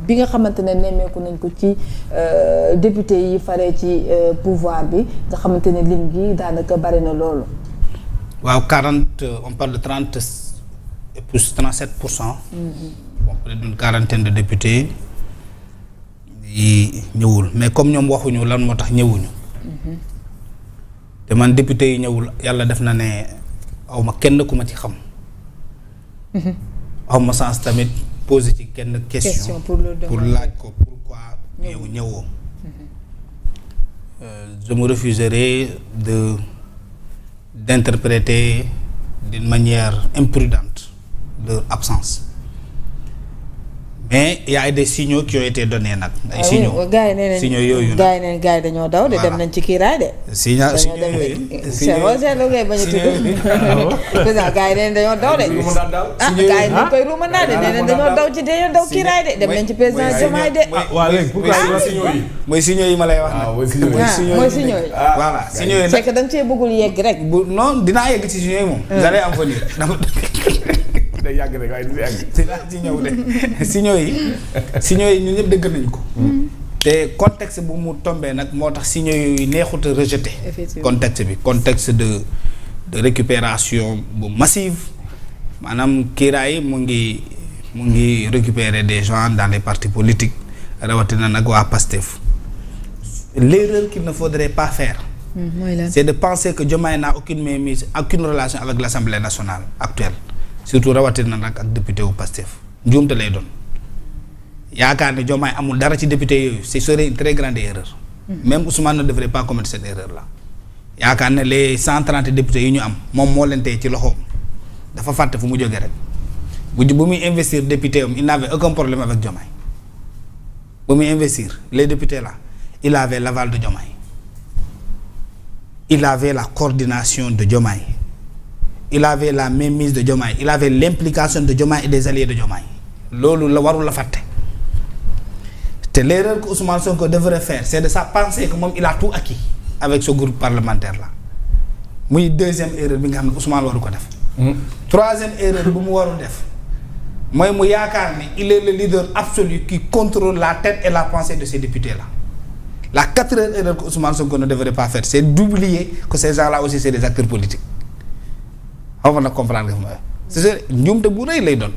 bi nga xamante ne nemmeeku nañ ko ci député yi faree ci pouvoir bi nga xamante ne lim gi daanaka bari na loolu. waaw 40 on parle de 30 et plus 37%. Bon, près d'une quarantaine de députés yi ñëwul mais comme ñoom waxuñu lan moo tax ñëwuñu. te man député yi ñëwul yàlla def na ne awma kenn ku ma ci xam. awma sens tamit poser ci kenn question pour laaj ko pourquoi ñëwoo. Je me refuserai d'interpréter d'une manière imprudente leur absence. Mais il y a des signaux qui ont été donnés nag. ay signaux signaux yooyu gars yi nee nañ gars yi dañoo daw de dem nañ ci kiiraay de. signaux yooyu. signaux ngay bañ a tudd. président gars yi nee nañ dañoo daw de. gars yi ñu koy ruuma naa de nee nañ dañoo daw ci dañoo daw kiiraay de dem nañ ci président Diomaye de. waaw léegi pourquoi signaux yi. mooy signaux yi ma lay wax nag. mooy signaux yi voilà signaux yi c'est que da nga cee bëggul yegg rek. non dinaa yegg ci signaux yi moom. vous allez en venir. day yàgg rek waaye du yàgg. dinaa ci ñëw de signaux yi ñun ñëpp dëgg nañu ko. te contexte bu mu tombee nag moo tax signaux yooyu neexut a rejeté. contexte de récupération bu massive maanaam kiiraay mu ngi récupérer des gens dans les partis politiques rawatina nag waa PASTEF. L'erreur qu'il ne faudrait pas faire. C'est de penser que Diomaye n'a aucune mainmise, aucune relation avec l'Assemblée nationale actuelle. Surtout rawatina nag ak député wu Pastef njuumte lay doon yaakaar ne Diomaye amul dara ci député yooyu ce serait une très grande erreur. Même Ousmane ne devrait pas commettre cette erreur là. yaakaar ne les 130 députés yi ñu am moom moo leen tey ci loxoom dafa fàtte fu mu jógee rek bu muy investir député am il n'avait aucun problème avec Diomaye bu muy investir les députés là il avait l'aval de Diomaye il avait la coordination de Diomaye. Il avait la mainmise de Diomaye, il avait l'implication de Diomaye et des alliés de Diomaye. Loolu la warul la fàtte. Te l'erreur que Ousmane Sonko devrait faire, c'est de sa penser que moom il a tout acquis avec ce groupe parlementaire là. Muy deuxième erreur bi nga xam ne Ousmane waru ko def. Troisième erreur bu mu warul def mooy mu yaakaar ne il est le leader absolu qui contrôle la tête et la pensée de ces députés là. La quatrième erreur que Ousmane Sonko ne devrait pas faire, c'est d'oublier que ces gens là aussi c'est des acteurs politiques. xaw ma nag comprendre nga ma c'est njuumte bu rëy lay doon.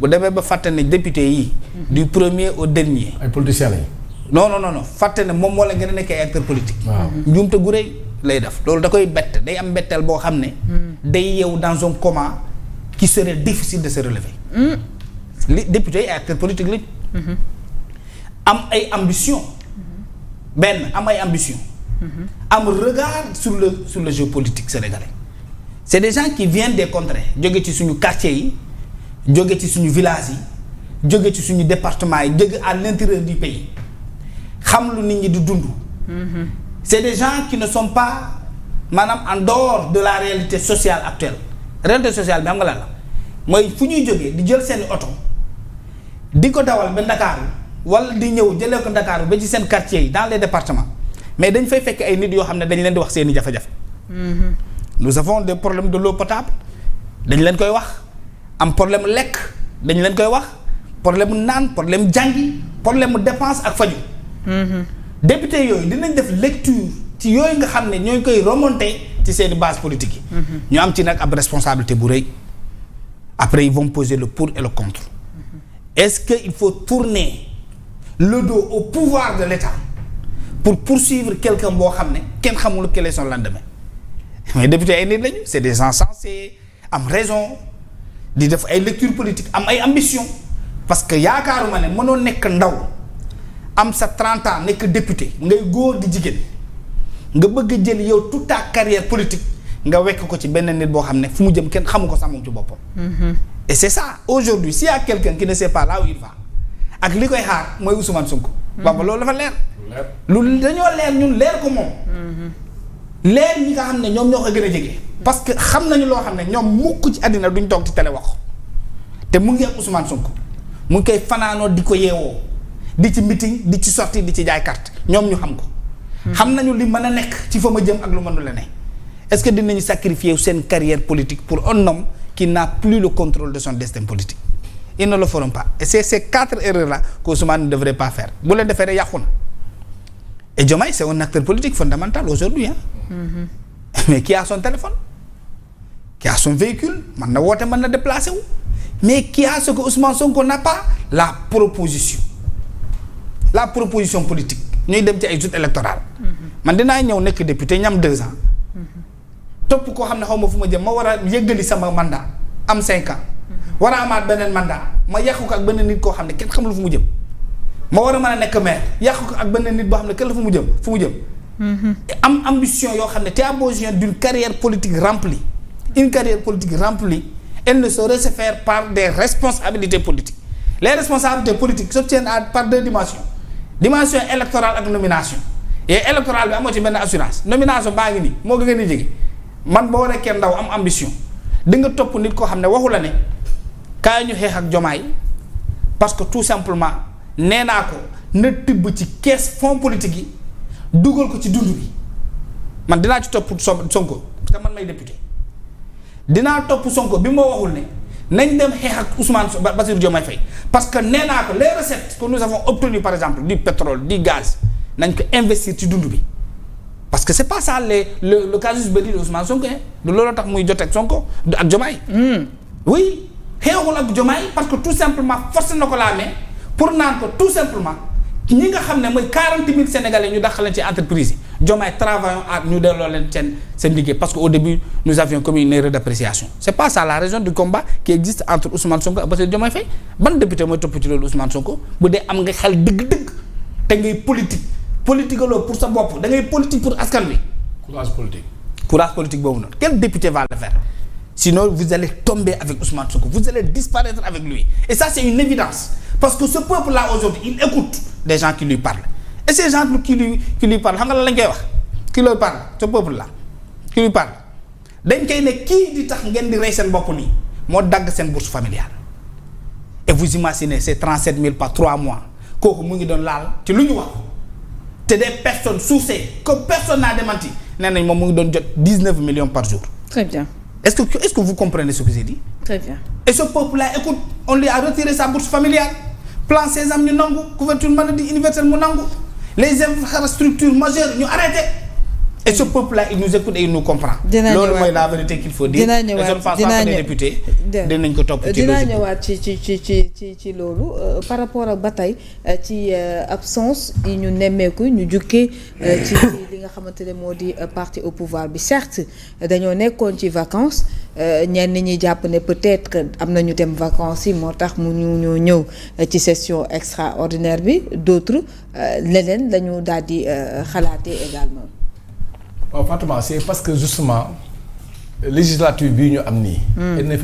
bu demee ba fàtte ne député yi. du premier au dernier. ay politiciens lañu. non fàtte ne moom moo la gën a nekk ay acteur politique. waaw njuumte gu rëy lay def loolu da koy bett day am betteel boo xam ne. day yeewu dans un coma qui serait difficile de se relever. li député yi ay acteur politique lañu. am ay ambition. am ay ambition. am regard sur le jeu politique sénégalais. C'est des gens qui viennent des contrées jóge ci suñu quartier yi jóge ci suñu village yi jóge ci suñu département yi jóge à l'intérieur du pays xam lu nit ñi di dund. C'est des gens qui ne sont pas maanaam en dehors de la réalité sociale actuelle réalité sociale bi xam nga lan la mooy fu ñuy jógee di jël seen oto di ko dawal ba Ndakaaru wala di ñëw jëlee ko Ndakaaru ba ci seen quartier yi dans les départements mais dañ fay fekk ay nit yoo xam ne dañ leen di wax seen i jafe-jafe. Nous avons des problèmes de l'eau potable dañ leen koy wax am problème lekk dañ leen koy wax problème naan problème jàngi problème dépense ak faju député yooyu dinañ def lecture ci yooyu nga xam ne ñooy koy remonter ci seeni base politique yi ñu am ci nag ab responsabilité bu rëy après ils vont poser le pour et le contre est-ce que il faut tourner le dos au pouvoir de l'État pour poursuivre quelqu'un boo xam ne kenn xamul quel est son lendemain. Mais député ay nit lañu c'est des gens censés am raison di def ay lecture politique am ay ambition parce que yaakaaruma ne mënoo nekk ndaw am sa 30 ans nekk député ngay góor di jigéen nga bëgg a jël yow toute ta carrière politique nga wekk ko ci benn nit boo xam ne fu mu jëm kenn xamu ko sax moom ci boppam. Et c'est ça aujourd'hui s'il y a quelqu'un qui ne sait pas là où il va ak li koy xaar mooy Ousmane Sonko. Bamba loolu dafa leer. lu dañoo leer ñun leer ko moom. leer ñi nga xam ne ñoom ñoo ko gën a jege. parce que xam nañu loo xam ne ñoom mukk ci àddina duñ toog ci télé wax te mu ngi ak Ousmane Sonko mu ngi koy fanaanoo di ko yeewoo di ci meeting di ci sortie di ci jaay carte ñoom ñu xam ko. xam nañu li mën a nekk ci fa ma jëm ak lu mënul la ne est-ce que dinañu sacrifier seen carrière politique pour un homme qui n'a plus le contrôle de son destin politique ils ne le feront pas et c'est ces 4 erreurs là qu'Ousmane ne devrait pas faire bu leen defee rek yàqu na et Diomaye c'est un acteur politique fondamental aujourd'hui mais qui a son téléphone qui a son véhicule mën na woote mën na déplacer wu mais qui a ce que Ousmane Sonko n'a pas la proposition politique ñuy dem ci ay joutes électorales man dinaa ñëw nekk député ñam 2 ans topp koo xam ne xaw ma fu ma jëm ma war a yëggali sama mandat am 5 ans war a amaat beneen mandat ma yàqu ko ak beneen nit koo xam ne kenn xamul fu mu jëm ma war a mën a nekk maire yàqu ko ak beneen nit boo xam ne kenn la fu mu jëm am ambition yoo xam ne tu as besoin d'une carrière politique remplie une carrière politique remplie elle ne saurait se faire par des responsabilités politiques les responsabilités politiques s'obtiennent par 2 dimension électorale ak nomination et électorale bi amoo ci benn assurance nomination baa ngi nii moo gën a jege man boo nekkee ndaw am ambition di nga topp nit koo xam ne waxu la ne kaay ñu xeex ak Diomaye parce que tout simplement nee naa ko na tibb ci caisse fonds politique yi dugal ko ci dund bi man dinaa ci topp Sonko te man may député dinaa topp Sonko bi ma waxul ne nañ dem xeex ak Ousmane Bassirou Diomaye Faye parce que nee naa ko les recettes que nous avons obtenues par exemple du pétrole du gaz nañ ko investir ci dund bi parce que c'est pas ça le casus belli de Ousmane Sonko du loolu tax muy joteeg Sonko ak Diomaye oui xeexul ak Diomaye parce que tout simplement forcé na ko la main pour naan ko tout simplement ñi nga xam ne mooy 40 000 Sénégalais ñu dàq leen ci entreprise yi Diomaye travaillons à ñu delloo leen seen liggéey parce que au début nous avions commis une erreur d'appréciation c'est pas ça la raison du combat qui existe entre Ousmane Sonko ak Bassirou Diomaye Faye ban député mooy topp ci loolu Ousmane Sonko bu dee am nga xel dëgg-dëgg te ngay politique loo pour sa bopp da ngay politique pour askan wi. courage politique boobu noonu quel député va le faire sinon vous allez tomber avec Ousmane Sonko vous allez disparaître avec lui et ça c'est une évidence parce que ce peuple là aujourd'hui il écoute des gens qui lui parlent et ces gens qui lui parlent xam nga lan lañ koy wax qui leur parle ce peuple là qui lui parle dañ koy ne kii di tax ngeen di rey seen bopp nii moo dagg seen bourse familiale et vous imaginez ces 37 000 par 3 mois kooku mu ngi doon laal ci lu ñu wax te des personnes sourcées que personne n'a démenti nee nañ moom mu ngi doon jot 19 millions par jour. Très bien. Est-ce que vous comprenez ce que j'ai dit? Très bien. Et ce peuple-là, écoute, on lui a retiré sa bourse familiale, plan Sésame ñu nangu, couverture maladie universelle mu nangu, les infrastructures majeures ñu arrêté. Et ce peuple-là, il nous écoute et il nous comprend. Loolu mooy la vérité qu'il faut dire. dinaa ñëwaat des députés dinañ ko topp ci dinaa ñëwaat ci loolu par rapport ak ba tey ci absence yi ñu nemmeeku ñu jukkee ci li nga xamante ne moo di parti au pouvoir bi certes dañoo nekkoon ci vacances ñenn ñi jàpp ne peut-être am na ñu dem vacances yi moo tax mu ñu ñëw ci session extraordinaire bi d'autres leneen lañu daal di xalaatee également. waaw Fatouma c'est parce que justement législature bii ñu am nii.